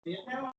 Hello,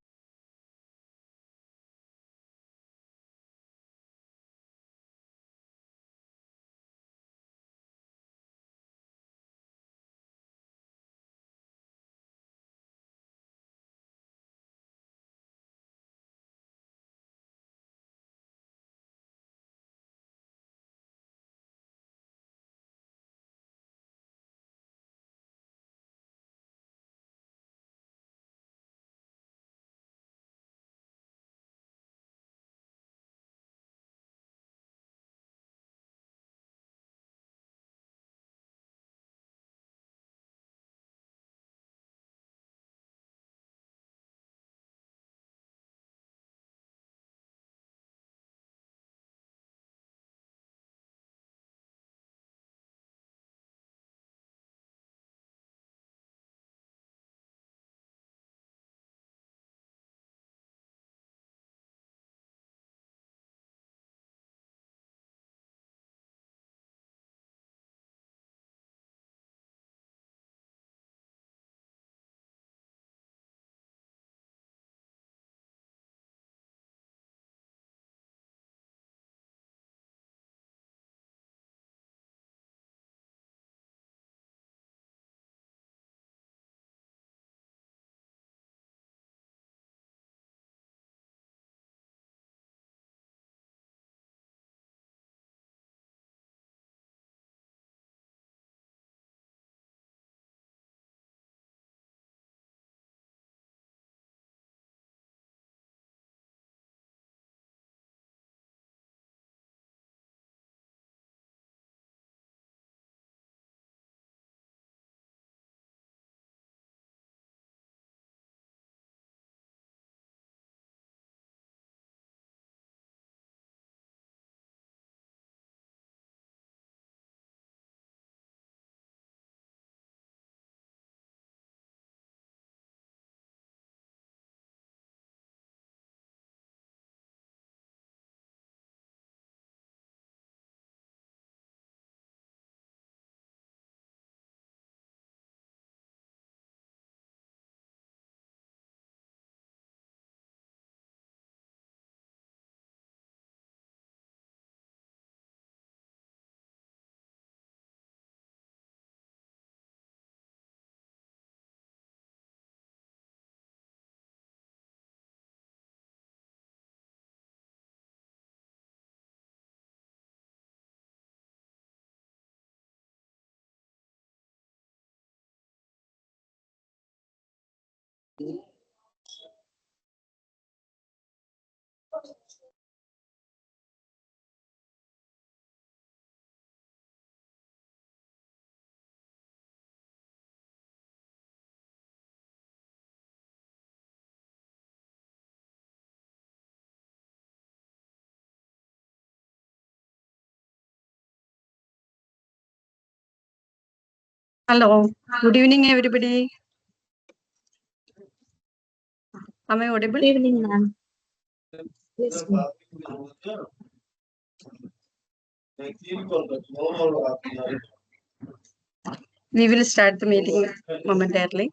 good evening, everybody. Am I audible? Good evening, ma'am. Yes, ma'am. We will start the meeting momentarily.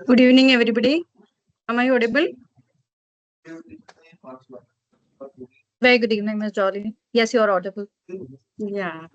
Good evening, everybody. Am I audible? Very good evening, Ms. Jolly. Yes, you are audible. Yeah.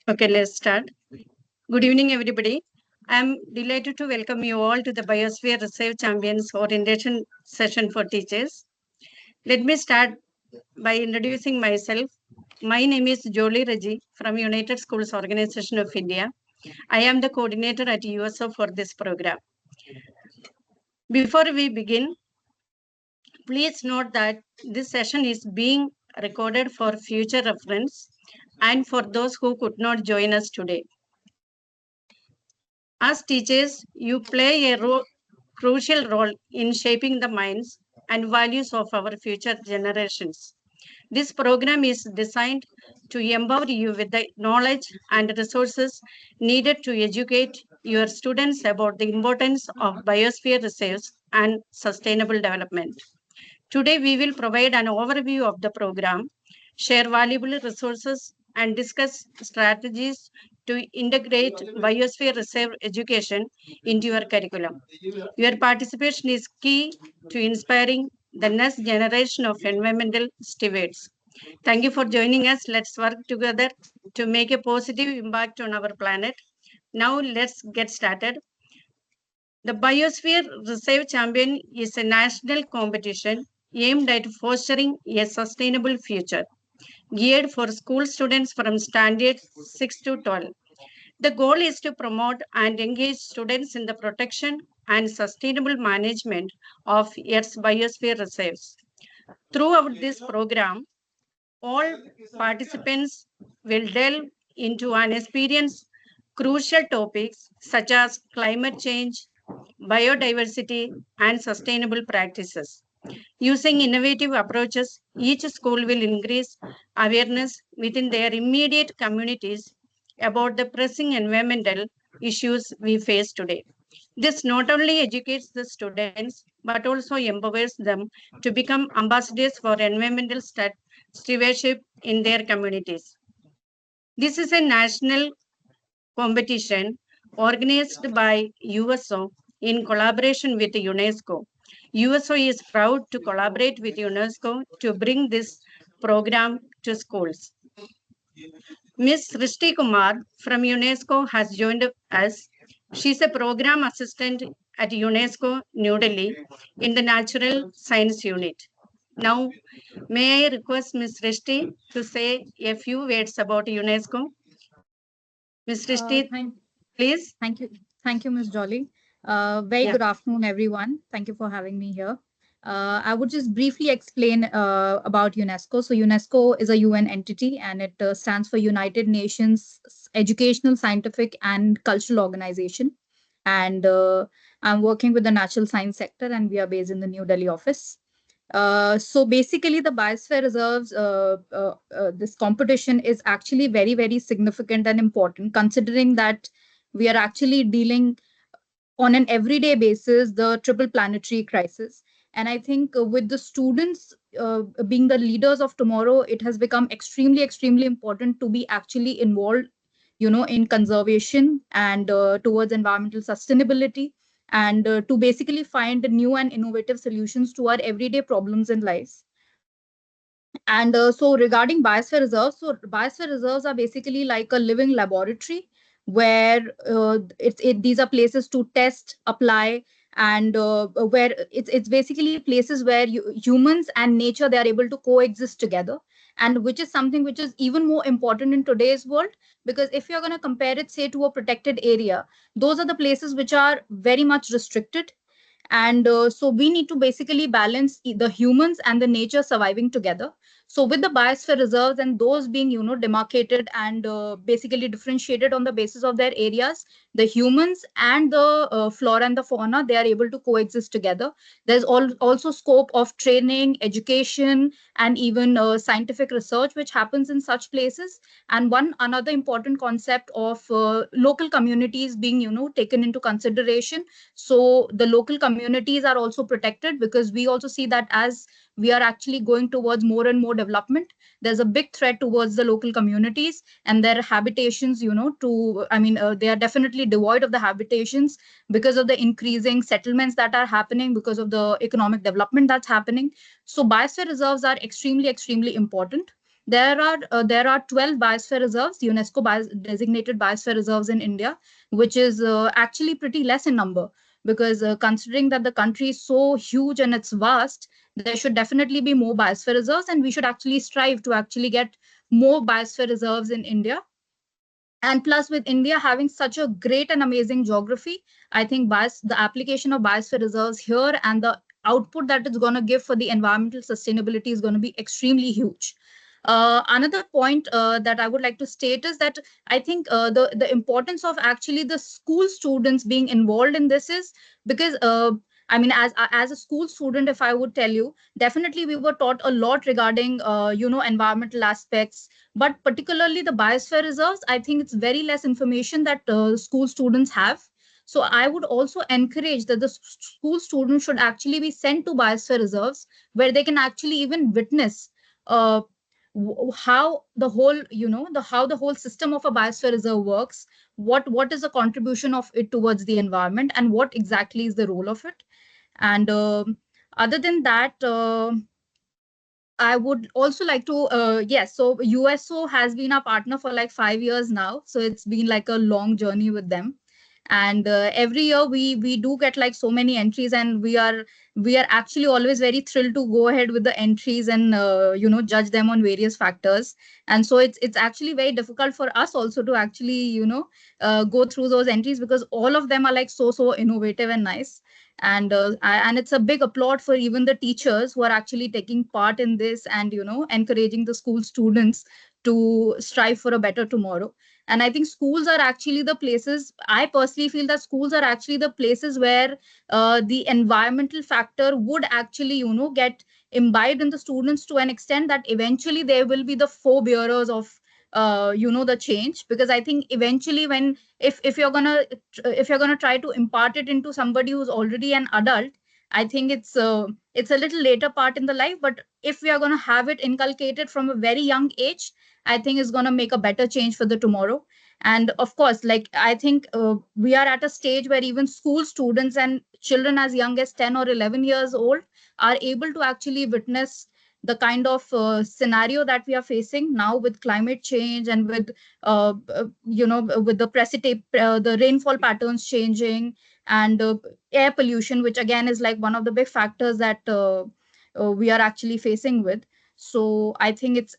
Okay, let's start. Good evening, everybody. I'm delighted to welcome you all to the Biosphere Reserve Champions Orientation session for teachers. Let me start by introducing myself. My name is Jolie Reggie from United Schools Organization of India. I am the coordinator at USO for this program. Before we begin, please note that this session is being recorded for future reference and for those who could not join us today. As teachers, you play a crucial role in shaping the minds and values of our future generations. This program is designed to empower you with the knowledge and resources needed to educate your students about the importance of biosphere reserves and sustainable development. Today, we will provide an overview of the program, share valuable resources, and discuss strategies to integrate biosphere reserve education into your curriculum. Your participation is key to inspiring the next generation of environmental stewards. Thank you for joining us. Let's work together to make a positive impact on our planet. Now, let's get started. The Biosphere Reserve Champion is a national competition aimed at fostering a sustainable future, geared for school students from standard 6 to 12. The goal is to promote and engage students in the protection and sustainable management of Earth's biosphere reserves. Throughout this program, all participants will delve into and experience crucial topics such as climate change, biodiversity, and sustainable practices. Using innovative approaches, each school will increase awareness within their immediate communities about the pressing environmental issues we face today. This not only educates the students but also empowers them to become ambassadors for environmental stewardship in their communities. This is a national competition organized by USO in collaboration with UNESCO. USO is proud to collaborate with UNESCO to bring this program to schools. Ms. Srishti Kumar from UNESCO has joined us. She's a program assistant at UNESCO New Delhi in the Natural Science Unit. Now, may I request Ms. Srishti to say a few words about UNESCO? Ms. Uh, Srishti, thank, please. thank you. Thank you, Ms. Jolly. Very Yeah. good afternoon, everyone. Thank you for having me here. I would just briefly explain about UNESCO. So, UNESCO is a UN entity and it stands for United Nations Educational, Scientific, and Cultural Organization. And I'm working with the natural science sector, and we are based in the New Delhi office. So basically, the biosphere reserves, this competition is actually very, very significant and important, considering that we are actually dealing on an everyday basis the triple planetary crisis. And I think with the students being the leaders of tomorrow, it has become extremely, extremely important to be actually involved, in conservation and towards environmental sustainability, and to basically find new and innovative solutions to our everyday problems in life. And so regarding biosphere reserves, so biosphere reserves are basically like a living laboratory where these are places to test, apply, and where it's basically places where humans and nature, they are able to coexist together, and which is something which is even more important in today's world, because if you're going to compare it, say, to a protected area, those are the places which are very much restricted. And so we need to basically balance the humans and the nature surviving together. So with the biosphere reserves and those being, demarcated and basically differentiated on the basis of their areas, the humans and the flora and the fauna, they are able to coexist together. There's also scope of training, education, and even scientific research which happens in such places. And one another important concept of local communities being, taken into consideration. So the local communities are also protected, because we also see that as we are actually going towards more and more development, there's a big threat towards the local communities and their habitations, they are definitely devoid of the habitations because of the increasing settlements that are happening, because of the economic development that's happening. So biosphere reserves are extremely, extremely important. There are 12 biosphere reserves, UNESCO designated biosphere reserves in India, which is actually pretty less in number, because considering that the country is so huge and it's vast, there should definitely be more biosphere reserves, and we should actually strive to actually get more biosphere reserves in India. And plus, with India having such a great and amazing geography, I think the application of biosphere reserves here and the output that it's going to give for the environmental sustainability is going to be extremely huge. Another point that I would like to state is that I think the importance of actually the school students being involved in this is because as a school student, if I would tell you, definitely we were taught a lot regarding environmental aspects, but particularly the biosphere reserves, I think it's very less information that school students have. So I would also encourage that the school students should actually be sent to biosphere reserves, where they can actually even witness uh, how the whole how the whole system of a biosphere reserve works, what is the contribution of it towards the environment, and what exactly is the role of it. And other than that, I would also like to, yes, so USO has been our partner for like 5 years now. So it's been like a long journey with them. And every year we do get like so many entries, and we are actually always very thrilled to go ahead with the entries and judge them on various factors. And so it's actually very difficult for us also to actually go through those entries, because all of them are like so innovative and nice. And and it's a big applaud for even the teachers who are actually taking part in this, and encouraging the school students to strive for a better tomorrow. And I think schools are actually the places, I personally feel that schools are actually the places where the environmental factor would actually, get imbibed in the students to an extent that eventually they will be the forebearers of the change. Because I think eventually, when if you're gonna try to impart it into somebody who's already an adult, I think it's a little later part in the life. But if we are going to have it inculcated from a very young age, I think it's going to make a better change for the tomorrow. And of course, like, I think we are at a stage where even school students and children as young as 10 or 11 years old are able to actually witness the kind of scenario that we are facing now with climate change, and with with the precipitate, the rainfall patterns changing, and air pollution, which again is like one of the big factors that we are actually facing with. So I think it's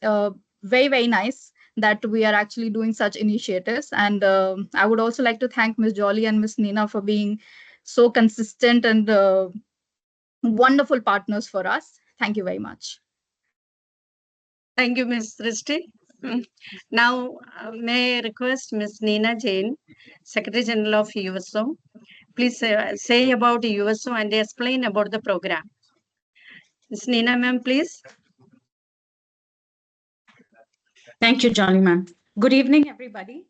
very, very nice that we are actually doing such initiatives. And I would also like to thank Ms. Jolly and Ms. Nina for being so consistent and wonderful partners for us. Thank you very much. Thank you, Ms. Srishti. Mm. Now, may I request Ms. Neena Jain, Secretary General of USO, please say about USO and explain about the program. Ms. Neena, ma'am, please. Thank you, Johnny, ma'am. Good evening, everybody.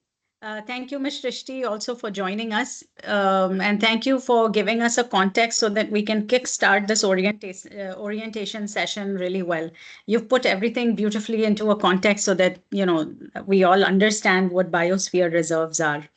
Thank you, Ms. Shrishti, also for joining us. And thank you for giving us a context so that we can kickstart this orientation session really well. You've put everything beautifully into a context so that, we all understand what biosphere reserves are.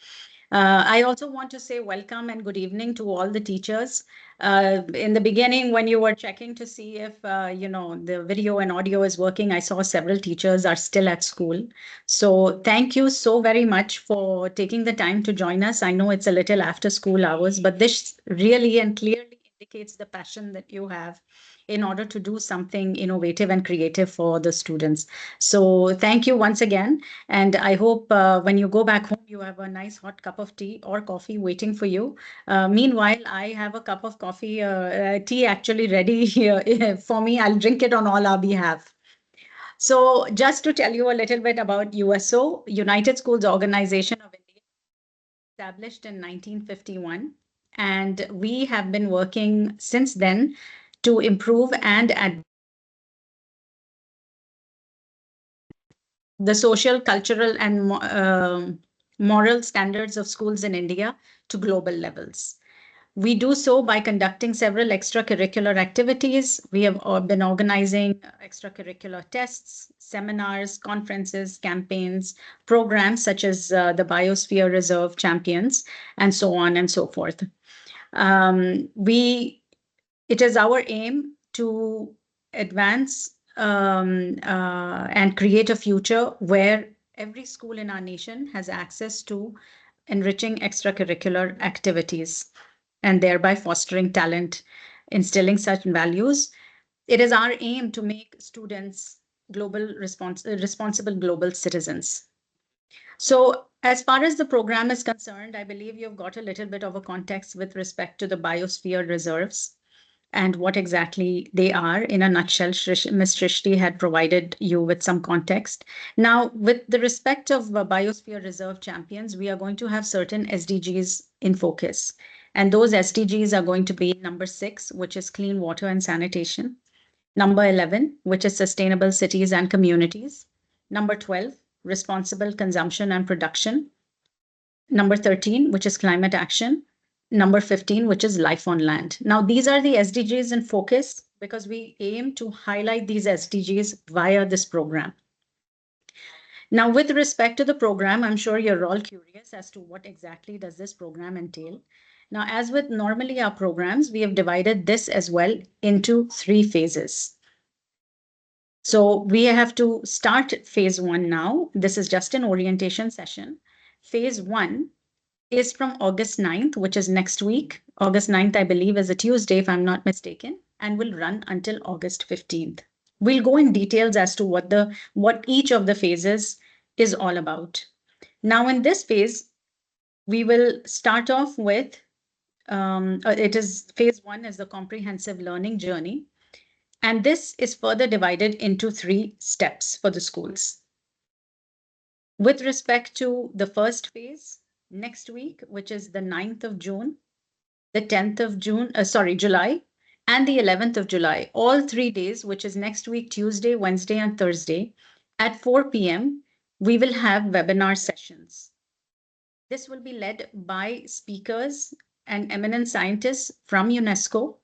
I also want to say welcome and good evening to all the teachers. In the beginning, when you were checking to see if the video and audio is working, I saw several teachers are still at school. So thank you so very much for taking the time to join us. I know it's a little after school hours, but this really and clearly indicates the passion that you have in order to do something innovative and creative for the students. So thank you once again. And I hope when you go back home, you have a nice hot cup of tea or coffee waiting for you. Meanwhile, I have a cup of tea actually ready here for me. I'll drink it on all our behalf. So just to tell you a little bit about USO, United Schools Organization of India, established in 1951. And we have been working since then to improve and the social, cultural, and moral standards of schools in India to global levels. We do so by conducting several extracurricular activities. We have been organizing extracurricular tests, seminars, conferences, campaigns, programs such as the Biosphere Reserve Champions, and so on and so forth. It is our aim to advance and create a future where every school in our nation has access to enriching extracurricular activities and thereby fostering talent, instilling such values. It is our aim to make students responsible global citizens. So, as far as the program is concerned, I believe you've got a little bit of a context with respect to the biosphere reserves and what exactly they are. In a nutshell, Ms. Shrishti had provided you with some context. Now, with the respect of Biosphere Reserve Champions, we are going to have certain SDGs in focus. And those SDGs are going to be number 6, which is clean water and sanitation. Number 11, which is sustainable cities and communities. Number 12, responsible consumption and production. Number 13, which is climate action. Number 15, which is life on land. Now, these are the SDGs in focus because we aim to highlight these SDGs via this program. Now, with respect to the program, I'm sure you're all curious as to what exactly does this program entail. Now, as with normally our programs, we have divided this as well into 3 phases. So we have to start phase 1 now. This is just an orientation session. Phase 1 is from August 9th, which is next week. August 9th, I believe, is a Tuesday, if I'm not mistaken, and will run until August 15th. We'll go in details as to what each of the phases is all about. Now, in this phase, we will start off with it is phase 1 is the comprehensive learning journey. And this is further divided into 3 steps for the schools. With respect to the first phase, next week, which is the 9th of June, the 10th of July, and the 11th of July, all 3 days, which is next week, Tuesday, Wednesday, and Thursday, at 4 p.m., we will have webinar sessions. This will be led by speakers and eminent scientists from UNESCO.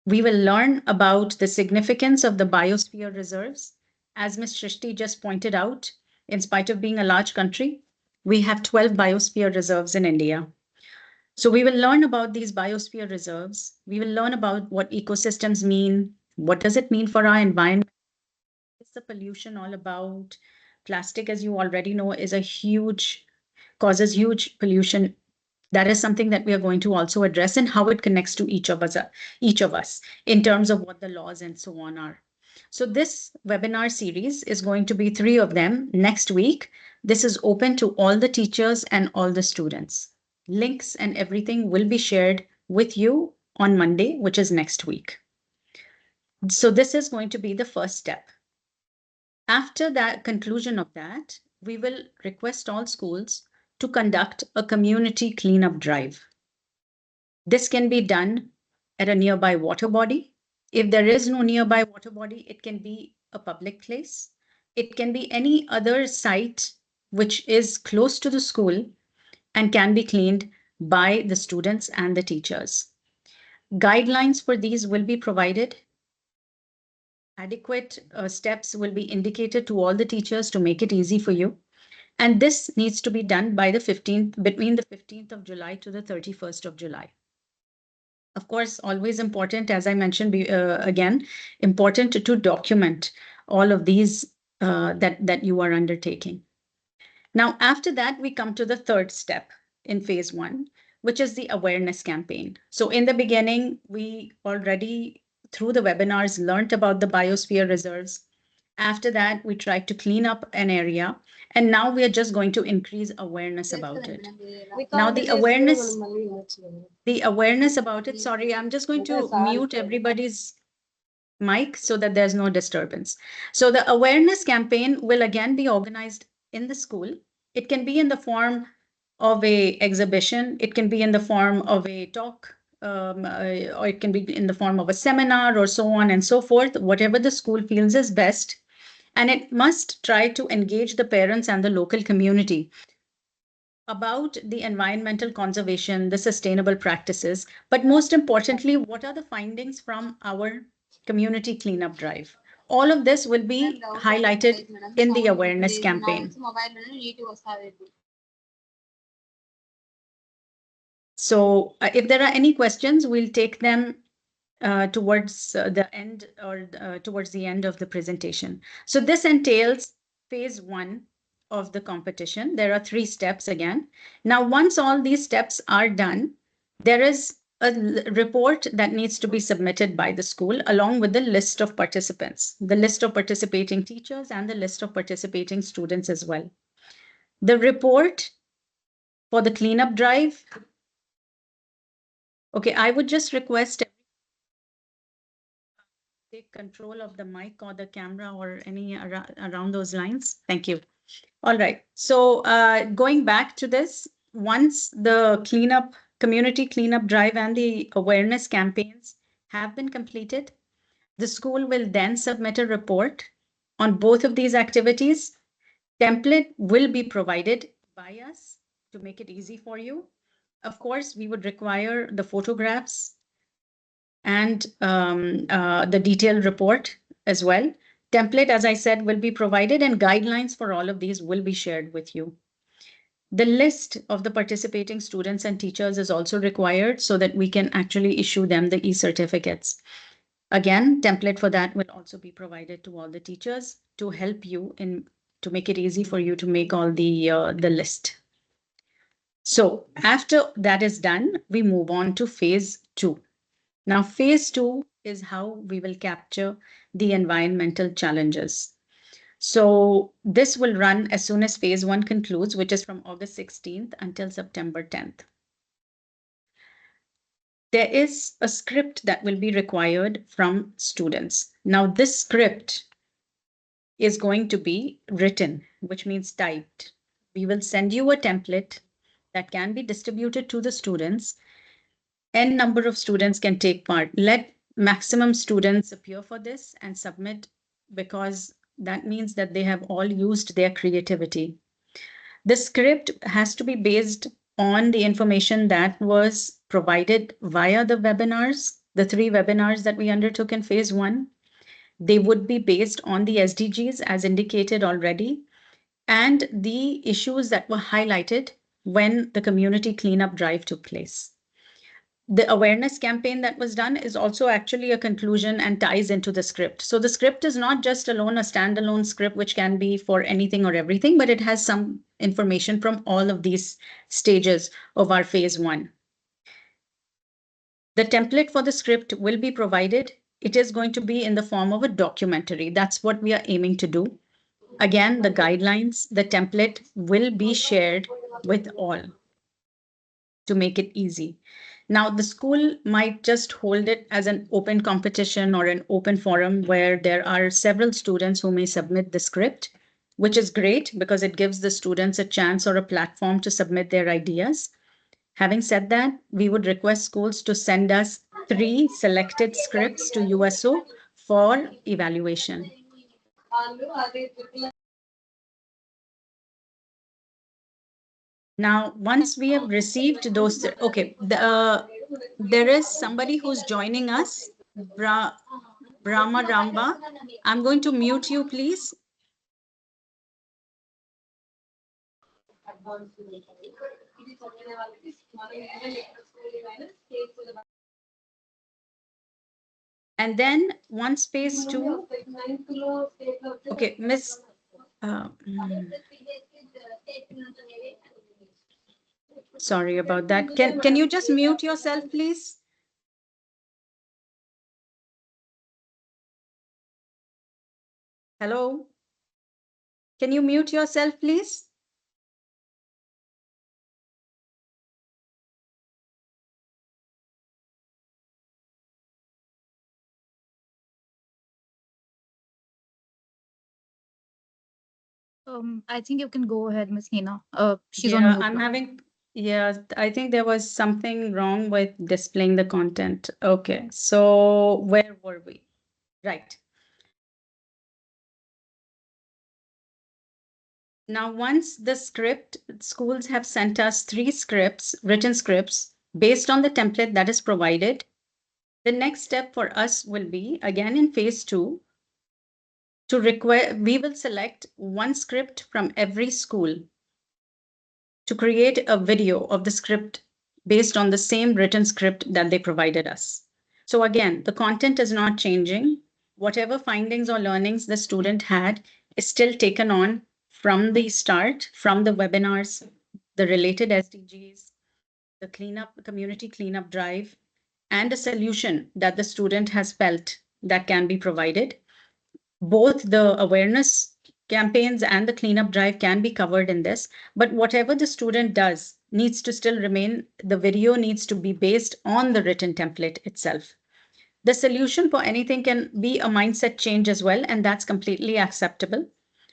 We will learn about the significance of the biosphere reserves. As Ms. Shrishti just pointed out, in spite of being a large country, we have 12 biosphere reserves in India. So we will learn about these biosphere reserves. We will learn about what ecosystems mean. What does it mean for our environment? What's the pollution all about? Plastic, as you already know, causes huge pollution. That is something that we are going to also address, and how it connects to each of us in terms of what the laws and so on are. So this webinar series is going to be 3 of them next week. This is open to all the teachers and all the students. Links and everything will be shared with you on Monday, which is next week. So this is going to be the first step. After that conclusion of that, we will request all schools to conduct a community cleanup drive. This can be done at a nearby water body. If there is no nearby water body, it can be a public place. It can be any other site which is close to the school and can be cleaned by the students and the teachers. Guidelines for these will be provided. Adequate steps will be indicated to all the teachers to make it easy for you. And this needs to be done by between the 15th of July to the 31st of July. Of course, always important, as I mentioned again, important to document all of these that you are undertaking. Now, after that, we come to the third step in phase 1, which is the awareness campaign. So in the beginning, we already, through the webinars, learned about the biosphere reserves. After that, we tried to clean up an area, and now we are just going to increase awareness about it. Now, the awareness about it, sorry, I'm just going to mute everybody's mic so that there's no disturbance. So the awareness campaign will again be organized in the school. It can be in the form of a exhibition, it can be in the form of a talk, or it can be in the form of a seminar, or so on and so forth, whatever the school feels is best. And it must try to engage the parents and the local community about the environmental conservation, the sustainable practices, but most importantly, what are the findings from our community cleanup drive? All of this will be highlighted in the awareness campaign. So if there are any questions, we'll take them towards the end, or towards the end of the presentation. So this entails phase 1 of the competition. There are 3 steps again. Now, once all these steps are done, there is a report that needs to be submitted by the school, along with the list of participants, the list of participating teachers, and the list of participating students as well. The report for the cleanup drive. Okay, I would just request take control of the mic or the camera or any around those lines. Thank you. All right. So going back to this, once the community cleanup drive and the awareness campaigns have been completed, the school will then submit a report on both of these activities. Template will be provided by us to make it easy for you. Of course, we would require the photographs and the detailed report as well. Template, as I said, will be provided, and guidelines for all of these will be shared with you. The list of the participating students and teachers is also required so that we can actually issue them the e-certificates. Again, template for that will also be provided to all the teachers to help you to make it easy for you to make all the list. So after that is done, we move on to phase 2. Now, phase 2 is how we will capture the environmental challenges. So this will run as soon as phase 1 concludes, which is from August 16th until September 10th. There is a script that will be required from students. Now, this script is going to be written, which means typed. We will send you a template that can be distributed to the students. N number of students can take part. Let maximum students appear for this and submit, because that means that they have all used their creativity. The script has to be based on the information that was provided via the webinars, the 3 webinars that we undertook in phase 1. They would be based on the SDGs as indicated already, and the issues that were highlighted when the community cleanup drive took place. The awareness campaign that was done is also actually a conclusion and ties into the script. So the script is not just alone a standalone script which can be for anything or everything, but it has some information from all of these stages of our phase 1. The template for the script will be provided. It is going to be in the form of a documentary. That's what we are aiming to do. Again, the guidelines, the template will be shared with all to make it easy. Now, the school might just hold it as an open competition or an open forum where there are several students who may submit the script, which is great because it gives the students a chance or a platform to submit their ideas. Having said that, we would request schools to send us 3 selected scripts to USO for evaluation. Now, once we have received those, okay, there is somebody who's joining us, Brahma Ramba. I'm going to mute you, please. And then once phase 2, okay, Miss, sorry about that. Can you just mute yourself, please? Hello? Can you mute yourself, please? I think you can go ahead, Miss Hina. She's on Yeah, mute I'm now. having, yeah, I think there was something wrong with displaying the content. Okay, so where were we? Right. Now, once the script, schools have sent us 3 scripts, written scripts, based on the template that is provided. The next step for us will be, again in phase 2, to require, we will select 1 script from every school to create a video of the script based on the same written script that they provided us. So again, the content is not changing. Whatever findings or learnings the student had is still taken on from the start, from the webinars, the related SDGs, the cleanup, community cleanup drive, and a solution that the student has felt that can be provided. Both the awareness campaigns and the cleanup drive can be covered in this, but whatever the student does needs to still remain, the video needs to be based on the written template itself. The solution for anything can be a mindset change as well, and that's completely acceptable,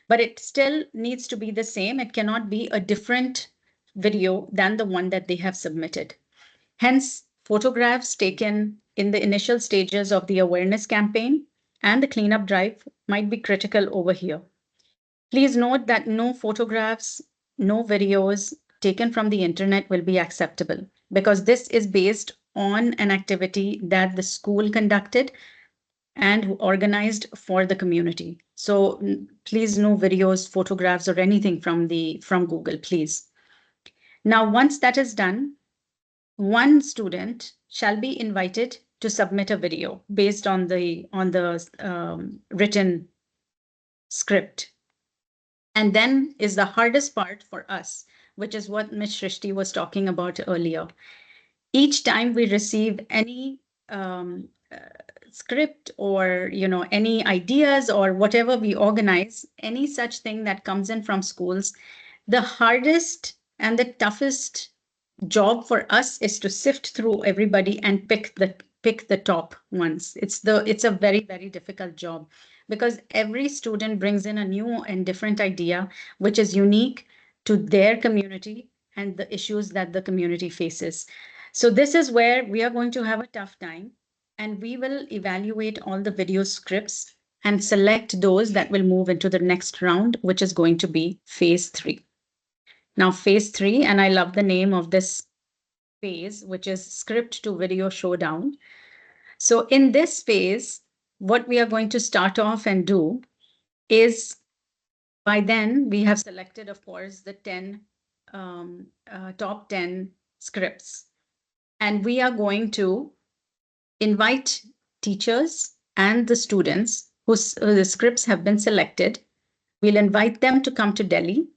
but it still needs to be the same. It cannot be a different video than the one that they have submitted. Hence, photographs taken in the initial stages of the awareness campaign and the cleanup drive might be critical over here. Please note that no photographs, no videos taken from the internet will be acceptable, because this is based on an activity that the school conducted and organized for the community. So please no videos, photographs, or anything from Google, please. Now, once that is done, 1 student shall be invited to submit a video based on the written script. And then is the hardest part for us, which is what Ms. Shrishti was talking about earlier. Each time we receive any script or any ideas or whatever we organize, any such thing that comes in from schools, the hardest and the toughest job for us is to sift through everybody and pick the top ones. It's a very, very difficult job, because every student brings in a new and different idea which is unique to their community and the issues that the community faces. So this is where we are going to have a tough time, and we will evaluate all the video scripts and select those that will move into the next round, which is going to be phase 3. Now, phase 3, and I love the name of this phase, which is script to video showdown. So in this phase, what we are going to start off and do is, by then we have selected, of course, the top 10 scripts. And we are going to invite teachers and the students whose the scripts have been selected. We'll invite them to come to Delhi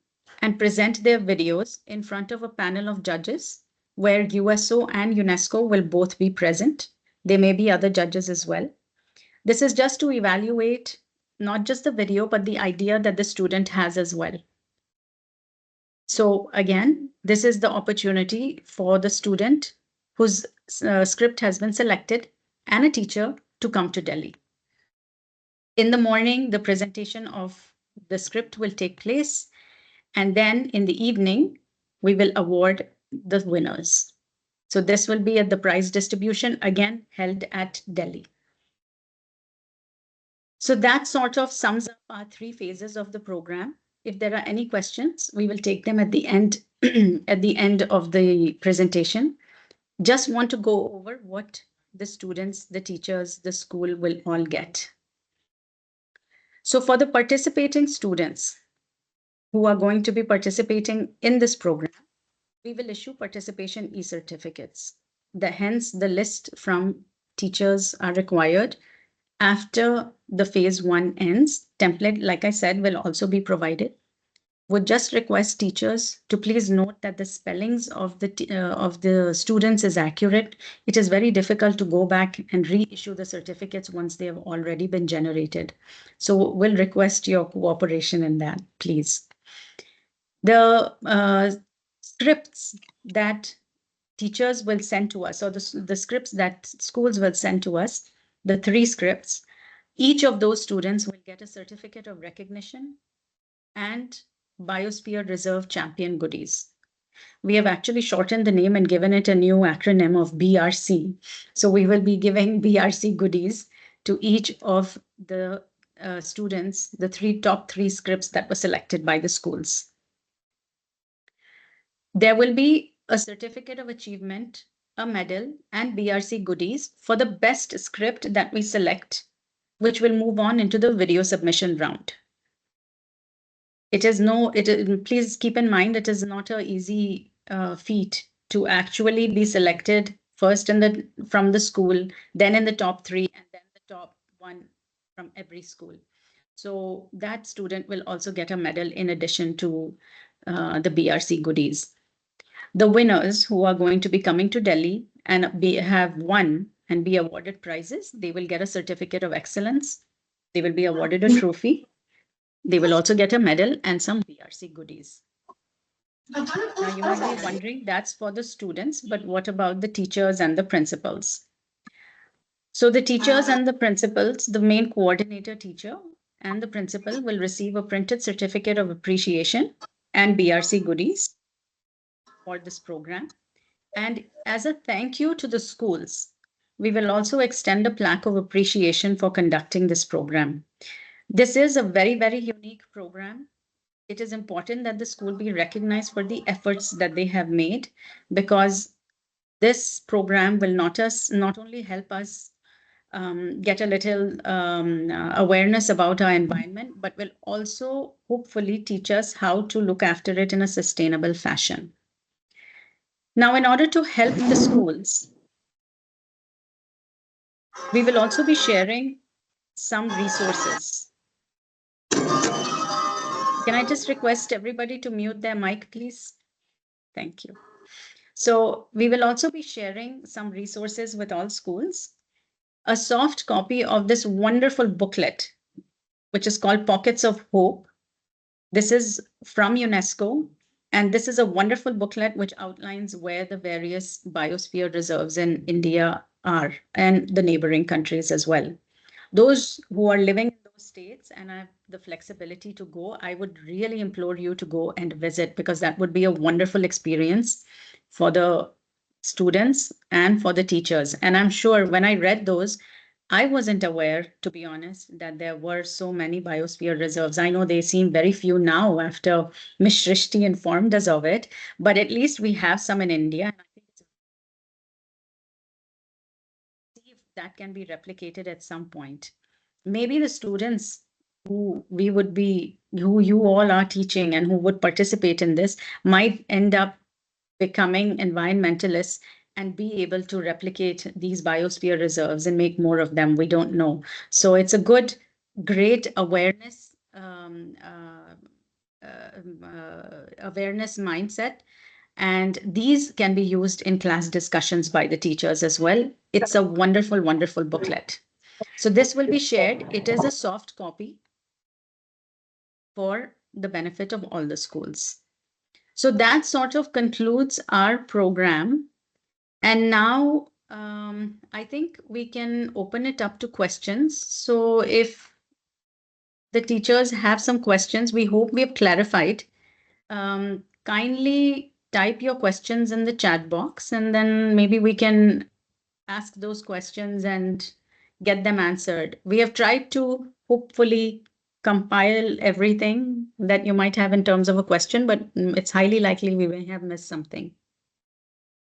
and present their videos in front of a panel of judges where USO and UNESCO will both be present. There may be other judges as well. This is just to evaluate not just the video, but the idea that the student has as well. So again, this is the opportunity for the student whose script has been selected and a teacher to come to Delhi. In the morning, the presentation of the script will take place. And then in the evening, we will award the winners. So this will be at the prize distribution, again held at Delhi. So that sort of sums up our 3 phases of the program. If there are any questions, we will take them at the end at the end of the presentation. Just want to go over what the students, the teachers, the school will all get. So for the participating students who are going to be participating in this program, we will issue participation e-certificates. Hence, the list from teachers are required. After the phase 1 ends, template, like I said, will also be provided. Would just request teachers to please note that the spellings of the students is accurate. It is very difficult to go back and reissue the certificates once they have already been generated. So we'll request your cooperation in that, please. The scripts that teachers will send to us, or the scripts that schools will send to us, the 3 scripts, each of those students will get a certificate of recognition and Biosphere Reserve Champion goodies. We have actually shortened the name and given it a new acronym of BRC. So we will be giving BRC goodies to each of the students, the top three scripts that were selected by the schools. There will be a certificate of achievement, a medal, and BRC goodies for the best script that we select, which will move on into the video submission round. Please keep in mind, it is not an easy feat to actually be selected first from the school, then in the top 3, and then the top 1 from every school. So that student will also get a medal in addition to the BRC goodies. The winners who are going to be coming to Delhi and have won and be awarded prizes, they will get a certificate of excellence. They will be awarded a trophy. They will also get a medal and some BRC goodies. Now you might be wondering, that's for the students, but what about the teachers and the principals? So the teachers and the principals, the main coordinator teacher and the principal will receive a printed certificate of appreciation and BRC goodies for this program. And as a thank you to the schools, we will also extend a plaque of appreciation for conducting this program. This is a very, very unique program. It is important that the school be recognized for the efforts that they have made, because this program will not only help us get a little awareness about our environment, but will also hopefully teach us how to look after it in a sustainable fashion. Now, in order to help the schools, we will also be sharing some resources. Can I just request everybody to mute their mic, please? Thank you. So we will also be sharing some resources with all schools. A soft copy of this wonderful booklet, which is called Pockets of Hope. This is from UNESCO, and this is a wonderful booklet which outlines where the various biosphere reserves in India are and the neighboring countries as well. Those who are living in those those states and I have the flexibility to go, I would really implore you to go and visit, because that would be a wonderful experience for the students and for the teachers. And I'm sure when I read those, I wasn't aware, to be honest, that there were so many biosphere reserves. I know they seem very few now after Ms. Shrishti informed us of it, but at least we have some in India. And I think it's see if that can be replicated at some point. Maybe the students who we would be, who you all are teaching and who would participate in this might end up becoming environmentalists and be able to replicate these biosphere reserves and make more of them. We don't know. So it's a great awareness mindset. And these can be used in class discussions by the teachers as well. It's a wonderful, wonderful booklet. So this will be shared. It is a soft copy for the benefit of all the schools. So that sort of concludes our program. And now I think we can open it up to questions. So if the teachers have some questions, we hope we have clarified. Kindly type your questions in the chat box, and then maybe we can ask those questions and get them answered. We have tried to hopefully compile everything that you might have in terms of a question, but it's highly likely we may have missed something.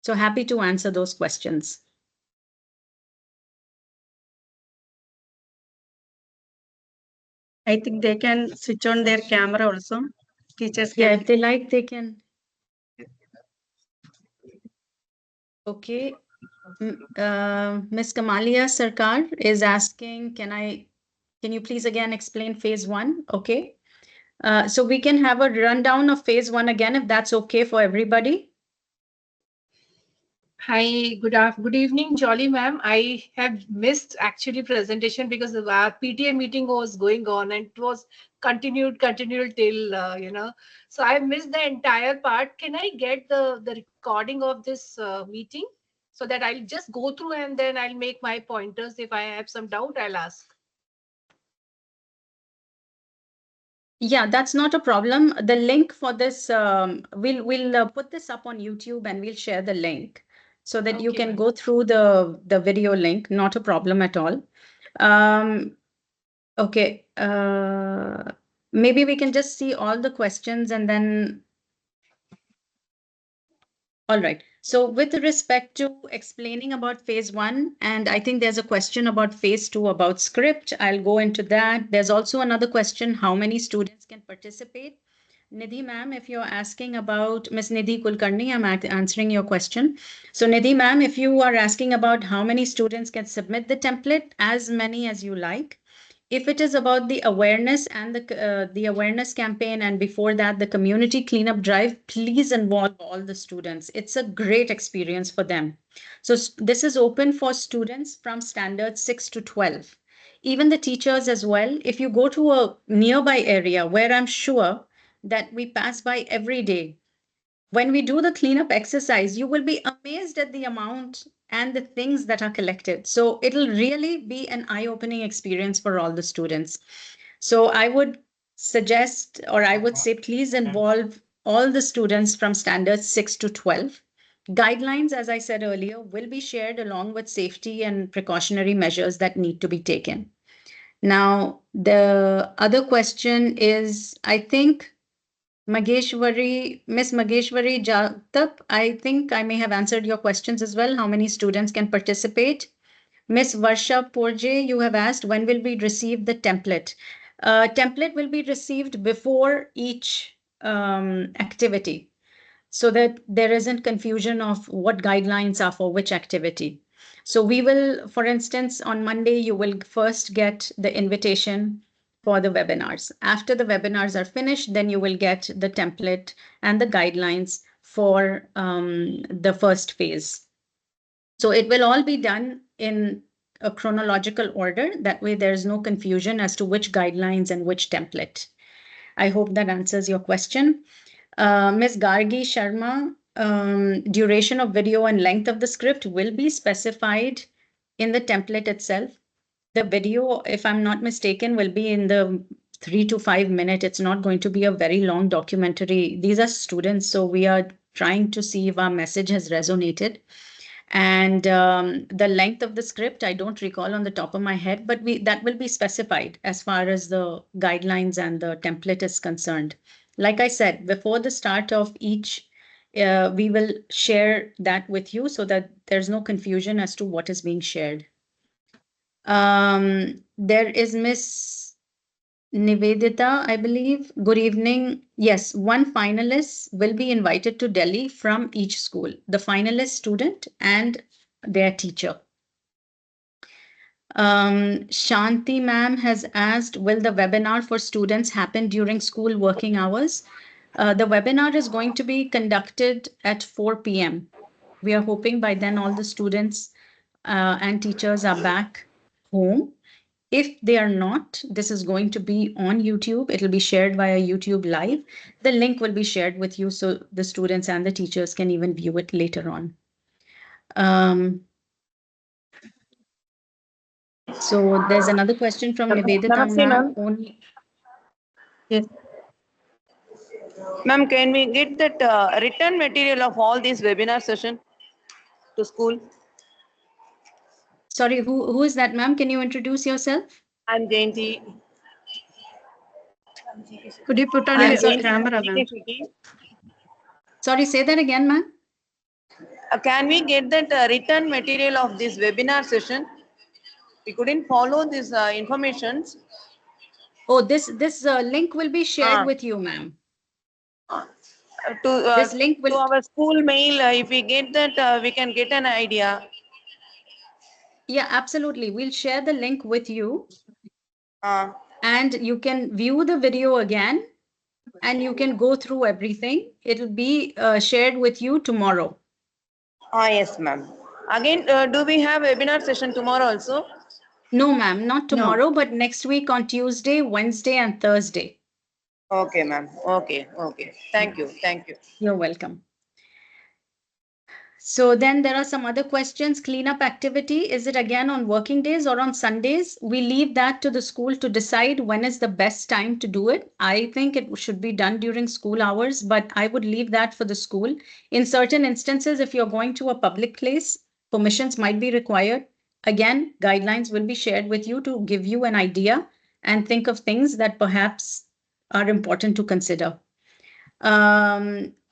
So happy to answer those questions. I think they can switch on their camera also. Teachers Yeah, can. if they like, they can. Okay. Ms. Kamalia Sarkar is asking, can you please again explain phase one? Okay. So we can have a rundown of phase one again, if that's okay for everybody. Hi, good evening, Jolly ma'am. I have missed actually presentation because our PTA meeting was going on and it was continued till So I missed the entire part. Can I get the recording of this meeting so that I'll just go through and then I'll make my pointers. If I have some doubt, I'll ask. Yeah, that's not a problem. The link for this, we'll put this up on YouTube and we'll share the link so that you Okay, can ma'am. go through the video link. Not a problem at all. Okay. Maybe we can just see all the questions and then. All right. So with respect to explaining about phase one, and I think there's a question about phase two about script. I'll go into that. There's also another question, how many students can participate? Nidhi ma'am, if you're asking about Miss Nidhi Kulkarni, I'm answering your question. So Nidhi ma'am, if you are asking about how many students can submit the template, as many as you like. If it is about the awareness and the awareness campaign, and before that the community cleanup drive, please involve all the students. It's a great experience for them. So this is open for students from standard 6 to 12, even the teachers as well. If you go to a nearby area where I'm sure that we pass by every day, when we do the cleanup exercise, you will be amazed at the amount and the things that are collected. So it'll really be an eye-opening experience for all the students. So I would suggest, or I would say, please involve all the students from standards 6 to 12. Guidelines, as I said earlier, will be shared along with safety and precautionary measures that need to be taken. Now, the other question is, I think, Miss Mageshwari Jatap, I think I may have answered your questions as well. How many students can participate? Miss Varsha Porje, you have asked when will we receive the template? Template will be received before each activity so that there isn't confusion of what guidelines are for which activity. So we will, for instance, on Monday, you will first get the invitation for the webinars. After the webinars are finished, then you will get the template and the guidelines for the first phase. So it will all be done in a chronological order. That way there's no confusion as to which guidelines and which template. I hope that answers your question. Ms. Gargi Sharma, duration of video and length of the script will be specified in the template itself. The video, if I'm not mistaken, will be in the 3 to 5 minute. It's not going to be a very long documentary. These are students, so we are trying to see if our message has resonated. And the length of the script, I don't recall on the top of my head, but that will be specified as far as the guidelines and the template is concerned. Like I said, before the start of each, we will share that with you so that there's no confusion as to what is being shared. There is Miss Nivedita, I believe. Good evening. Yes, one finalist will be invited to Delhi from each school, the finalist student and their teacher. Shanti ma'am has asked, will the webinar for students happen during school working hours? The webinar is going to be conducted at 4 p.m. We are hoping by then all the students and teachers are back home. If they are not, this is going to be on YouTube. It'll be shared via YouTube Live. The link will be shared with you so the students and the teachers can even view it later on. So there's another question from Nivedita Namaste, ma'am. ma'am. Yes. Ma'am, can we get that written material of all these webinar session to school? Sorry, who is that, ma'am? Can you introduce yourself? I'm Jayanti. Could you put on I'm your sorry. Jayanti from camera, ma'am? GK City. Sorry, say that again, ma'am. Can we get that written material of this webinar session? We couldn't follow these informations. Oh, this link will be shared Uh, with you, ma'am. This to link to will. our school mail, if we get that, we can get an idea. Yeah, absolutely. We'll share the link with you, Uh, and you can view the video again, and you can go through everything. It'll be shared with you tomorrow. yes, ma'am. Again, do we have webinar session tomorrow also? No, ma'am, not No. tomorrow, but next week on Tuesday, Wednesday, and Thursday. Okay, ma'am. Okay, okay. Thank you, thank you. You're welcome. So then there are some other questions. Cleanup activity, is it again on working days or on Sundays? We leave that to the school to decide when is the best time to do it. I think it should be done during school hours, but I would leave that for the school. In certain instances, if you're going to a public place, permissions might be required. Again, guidelines will be shared with you to give you an idea and think of things that perhaps are important to consider.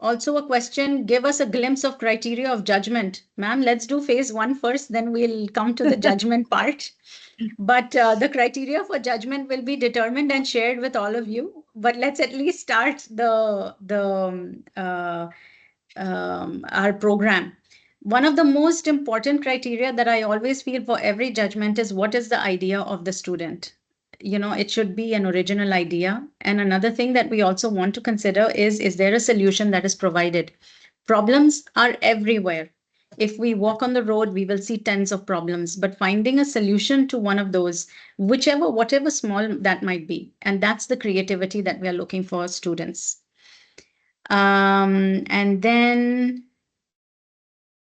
Also a question, give us a glimpse of criteria of judgment. Ma'am, let's do phase 1 first, then we'll come to the judgment part. But the criteria for judgment will be determined and shared with all of you. But let's at least start our program. One of the most important criteria that I always feel for every judgment is what is the idea of the student? It should be an original idea. And another thing that we also want to consider is there a solution that is provided? Problems are everywhere. If we walk on the road, we will see tens of problems, but finding a solution to one of those, whatever small that might be, and that's the creativity that we are looking for students. And then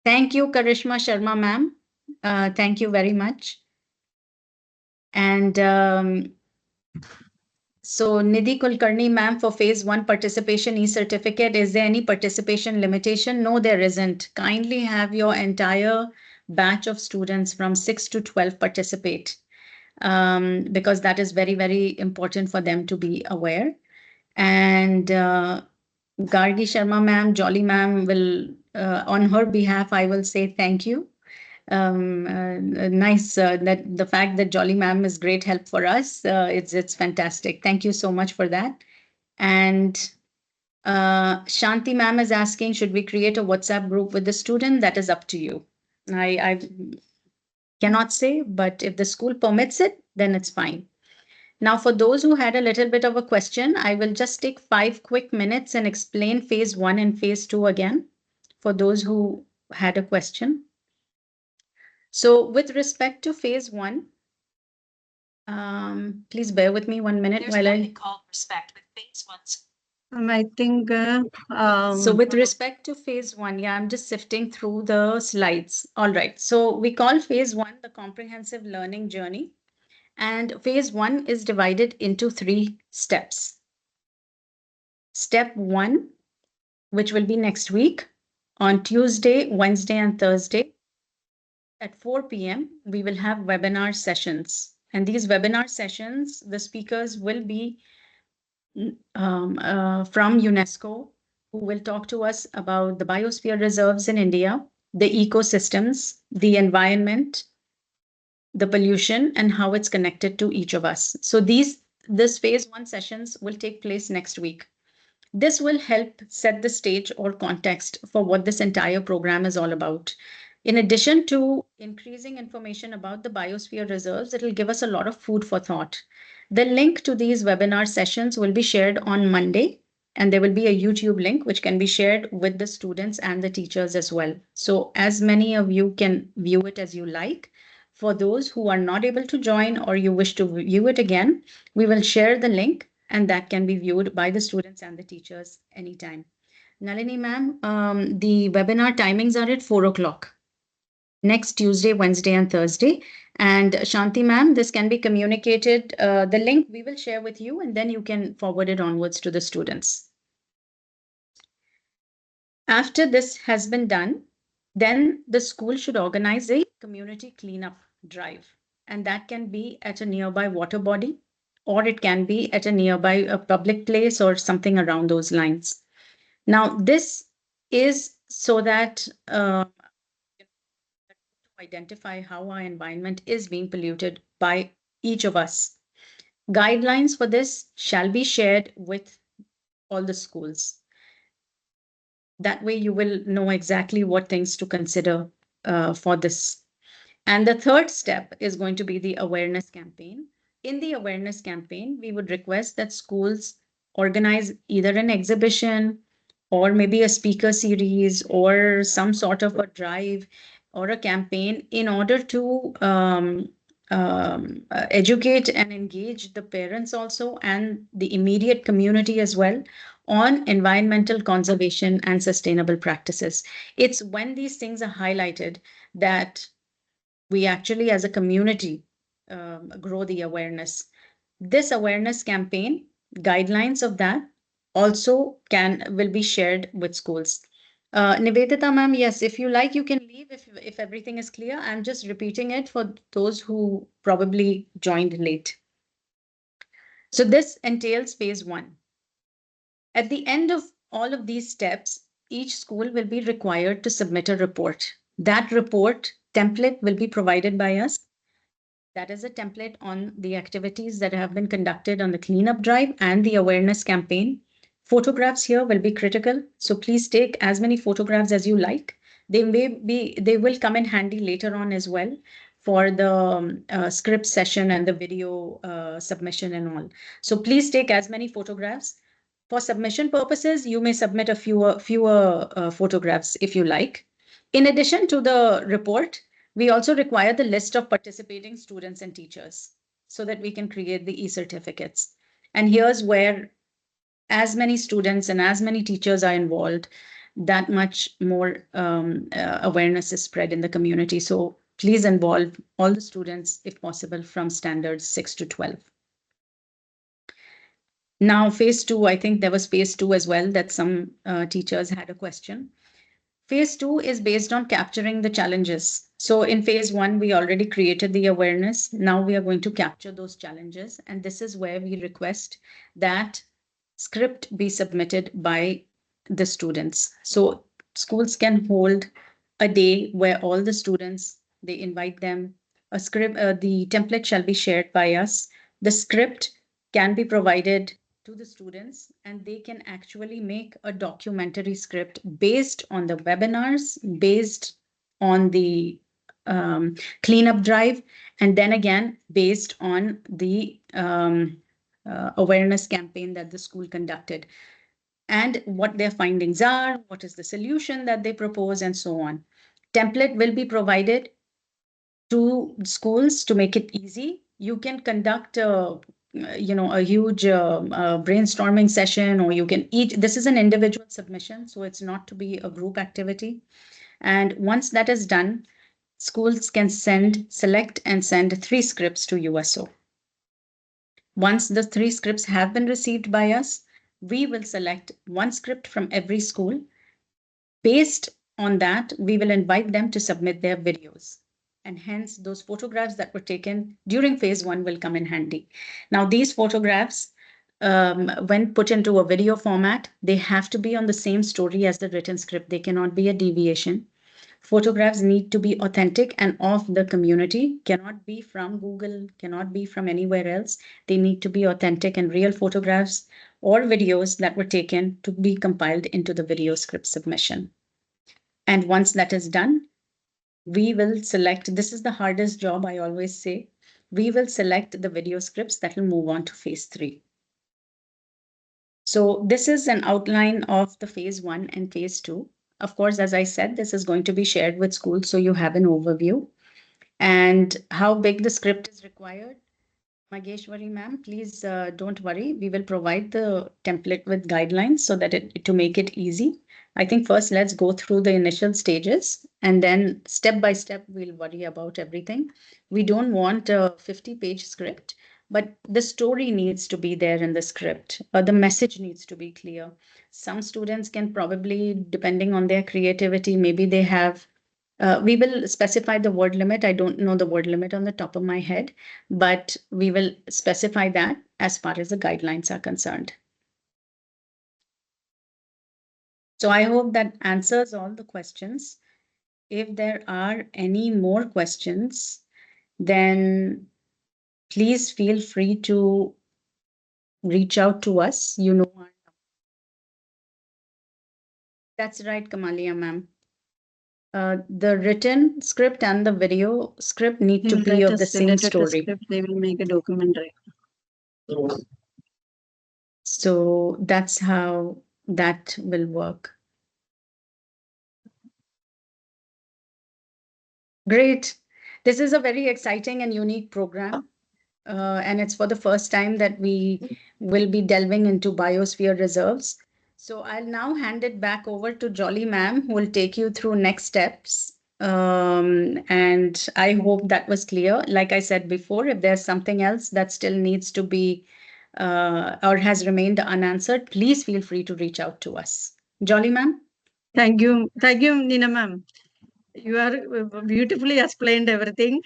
thank you, Karishma Sharma ma'am. Thank you very much. And so Nidhi Kulkarni ma'am, for phase 1 participation e-certificate, is there any participation limitation? No, there isn't. Kindly have your entire batch of students from 6 to 12 participate, because that is very, very important for them to be aware. And Gargi Sharma ma'am, Jolly ma'am will, on her behalf, I will say thank you. Nice that the fact that Jolly ma'am is great help for us. It's fantastic. Thank you so much for that. And Shanti ma'am is asking, should we create a WhatsApp group with the student? That is up to you. I cannot say, but if the school permits it, then it's fine. Now, for those who had a little bit of a question, I will just take 5 quick minutes and explain phase 1 and phase 2 again for those who had a question. So with respect to phase 1, please bear with me 1 minute while I call respect with phase 1. I think. So with respect to phase 1, yeah, I'm just sifting through the slides. All right. So we call phase 1 the comprehensive learning journey. And phase 1 is divided into 3 steps. Step 1, which will be next week on Tuesday, Wednesday, and Thursday at 4 p.m., we will have webinar sessions. And these webinar sessions, the speakers will be from UNESCO, who will talk to us about the biosphere reserves in India, the ecosystems, the environment, the pollution, and how it's connected to each of us. So this phase 1 sessions will take place next week. This will help set the stage or context for what this entire program is all about. In addition to increasing information about the biosphere reserves, it will give us a lot of food for thought. The link to these webinar sessions will be shared on Monday, and there will be a YouTube link which can be shared with the students and the teachers as well. So as many of you can view it as you like. For those who are not able to join or you wish to view it again, we will share the link and that can be viewed by the students and the teachers anytime. Nalini ma'am, the webinar timings are at 4 o'clock next Tuesday, Wednesday, and Thursday. And Shanti ma'am, this can be communicated. The link we will share with you, and then you can forward it onwards to the students. After this has been done, then the school should organize a community cleanup drive. And that can be at a nearby water body, or it can be at a nearby a public place or something around those lines. Now, this is so that to identify how our environment is being polluted by each of us. Guidelines for this shall be shared with all the schools. That way, you will know exactly what things to consider for this. And the third step is going to be the awareness campaign. In the awareness campaign, we would request that schools organize either an exhibition or maybe a speaker series or some sort of a drive or a campaign in order to educate and engage the parents also and the immediate community as well on environmental conservation and sustainable practices. It's when these things are highlighted that we actually, as a community, grow the awareness. This awareness campaign, guidelines of that also will be shared with schools. Nivedita ma'am, yes, if you like, you can leave if everything is clear. I'm just repeating it for those who probably joined late. So this entails phase 1. At the end of all of these steps, each school will be required to submit a report. That report template will be provided by us. That is a template on the activities that have been conducted on the cleanup drive and the awareness campaign. Photographs here will be critical, so please take as many photographs as you like. They will come in handy later on as well for the script session and the video submission and all. So please take as many photographs. For submission purposes, you may submit a fewer photographs if you like. In addition to the report, we also require the list of participating students and teachers so that we can create the e-certificates. And here's where as many students and as many teachers are involved, that much more awareness is spread in the community. So please involve all the students, if possible, from standards 6 to 12. Now, phase 2, I think there was phase 2 as well that some teachers had a question. Phase 2 is based on capturing the challenges. So in phase 1, we already created the awareness. Now we are going to capture those challenges. And this is where we request that script be submitted by the students. So schools can hold a day where all the students, they invite them, a script, the template shall be shared by us. The script can be provided to the students and they can actually make a documentary script based on the webinars, based on the cleanup drive, and then again based on the awareness campaign that the school conducted and what their findings are, what is the solution that they propose, and so on. Template will be provided to schools to make it easy. You can conduct a huge brainstorming session, or you can this is an individual submission, so it's not to be a group activity. And once that is done, schools can select and send 3 scripts to USO. Once the 3 scripts have been received by us, we will select one script from every school. Based on that, we will invite them to submit their videos. And hence, those photographs that were taken during phase 1 will come in handy. Now, these photographs, when put into a video format, they have to be on the same story as the written script. They cannot be a deviation. Photographs need to be authentic and of the community, cannot be from Google, cannot be from anywhere else. They need to be authentic and real photographs or videos that were taken to be compiled into the video script submission. And once that is done, we will select, this is the hardest job, I always say, we will select the video scripts that will move on to phase 3. So this is an outline of the phase 1 and phase 2. Of course, as I said, this is going to be shared with schools, so you have an overview. And how big the script is required, Mageshwari ma'am, please don't worry. We will provide the template with guidelines so that to make it easy. I think first let's go through the initial stages and then step by step we'll worry about everything. We don't want a 50-page script, but the story needs to be there in the script. The message needs to be clear. Some students can probably, depending on their creativity, maybe they have we will specify the word limit. I don't know the word limit on the top of my head, but we will specify that as far as the guidelines are concerned. So I hope that answers all the questions. If there are any more questions, then please feel free to reach out to us. You know, that's right, Kamalia ma'am. The written script and the video script need to be of the same story. Script, they will make a documentary. So that's how that will work. Great. This is a very exciting and unique program. And it's for the first time that we will be delving into biosphere reserves. So I'll now hand it back over to Jolly ma'am, who will take you through next steps. And I hope that was clear. Like I said before, if there's something else that still needs to be or has remained unanswered, please feel free to reach out to us. Jolly ma'am? Thank you, Nina ma'am. You are beautifully explained everything.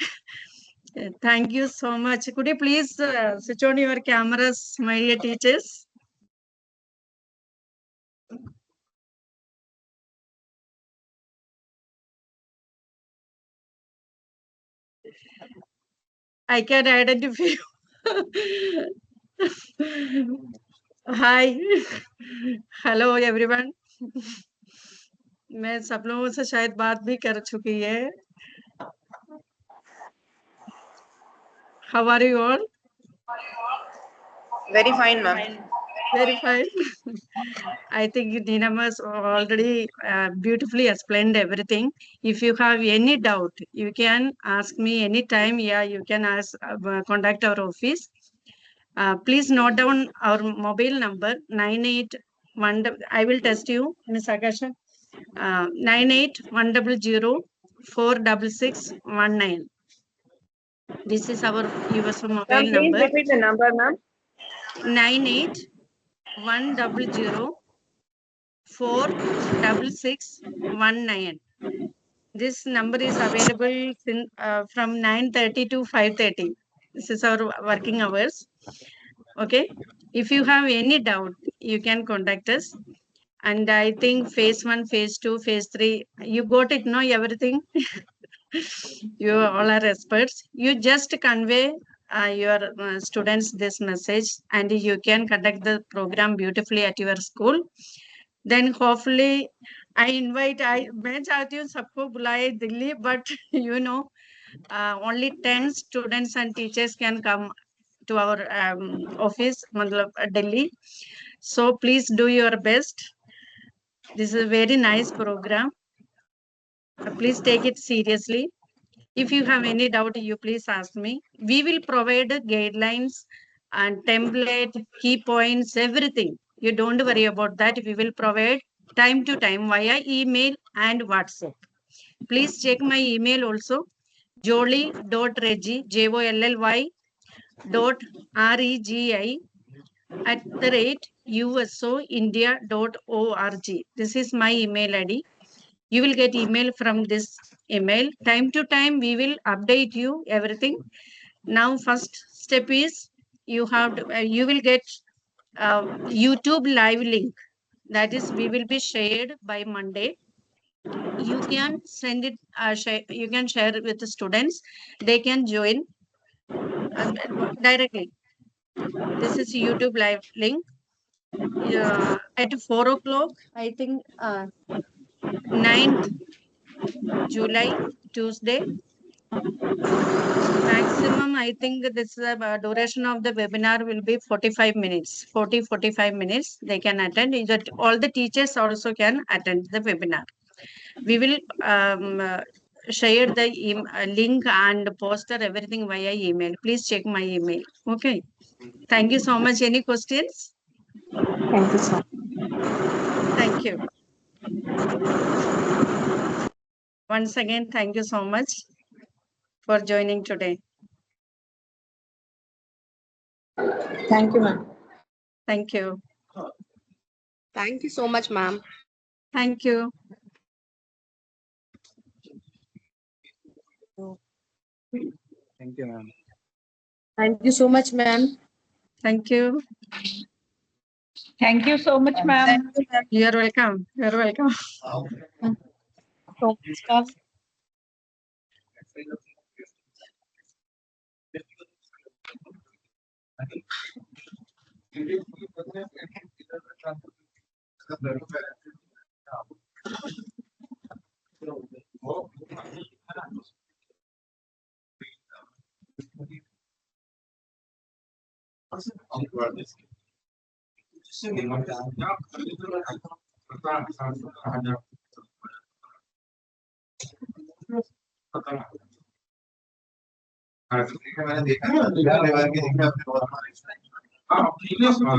Thank you so much. Could you please switch on your cameras, my dear teachers? I can identify you. Hi. Hello everyone. मैं सब लोगों से शायद बात भी कर चुकी है. How are you all? Very fine, ma'am. Very fine. I think Dina has already beautifully explained everything. If you have any doubt, you can ask me anytime. Yeah, you can ask, contact our office. Please note down our mobile number 981. I will test you, Ms. Akasha. 9810046619. This is our universal Ma'am, mobile please number. repeat the number, ma'am. 9810046619. This number is available from 9:30 to 5:30. This is our working hours. Okay. If you have any doubt, you can contact us. And I think phase 1, phase 2, phase 3, you got it, know everything. You all are experts. You just convey your students this message, and you can conduct the program beautifully at your school. Then hopefully I मैं चाहती हूँ सबको बुलाए Delhi, but you know only 10 students and teachers can come to our office, मतलब Delhi. So please do your best. This is a very nice program. Please take it seriously. If you have any doubt, you please ask me. We will provide guidelines and template, key points, everything. You don't worry about that. We will provide time to time via email and WhatsApp. Please check my email also, jolly.reggie, Jolly, usoindia.org. This is my email ID. You will get email from this email. Time to time, we will update you everything. Now, first step is you will get YouTube live link. That is, we will be shared by Monday. You can send it. You can share it with the students. They can join directly. This is YouTube live link. At 4 o'clock, I think 9th July, Tuesday. Maximum, I think this duration of the webinar will be 45 minutes, 45 minutes. They can attend. That all the teachers also can attend the webinar. We will share the link and poster everything via email. Please check my email. Okay. Thank you so much. Any questions? Thank you so much. Thank you. Once again, thank you so much for joining today. Thank you, ma'am. Thank you. Thank you so much, ma'am. Thank you. Thank you, ma'am. Thank you so much, ma'am. Thank you. Thank you so much, ma'am. Thank you, ma'am. You're welcome. You're welcome. So much, ma'am. मैंने देखा ना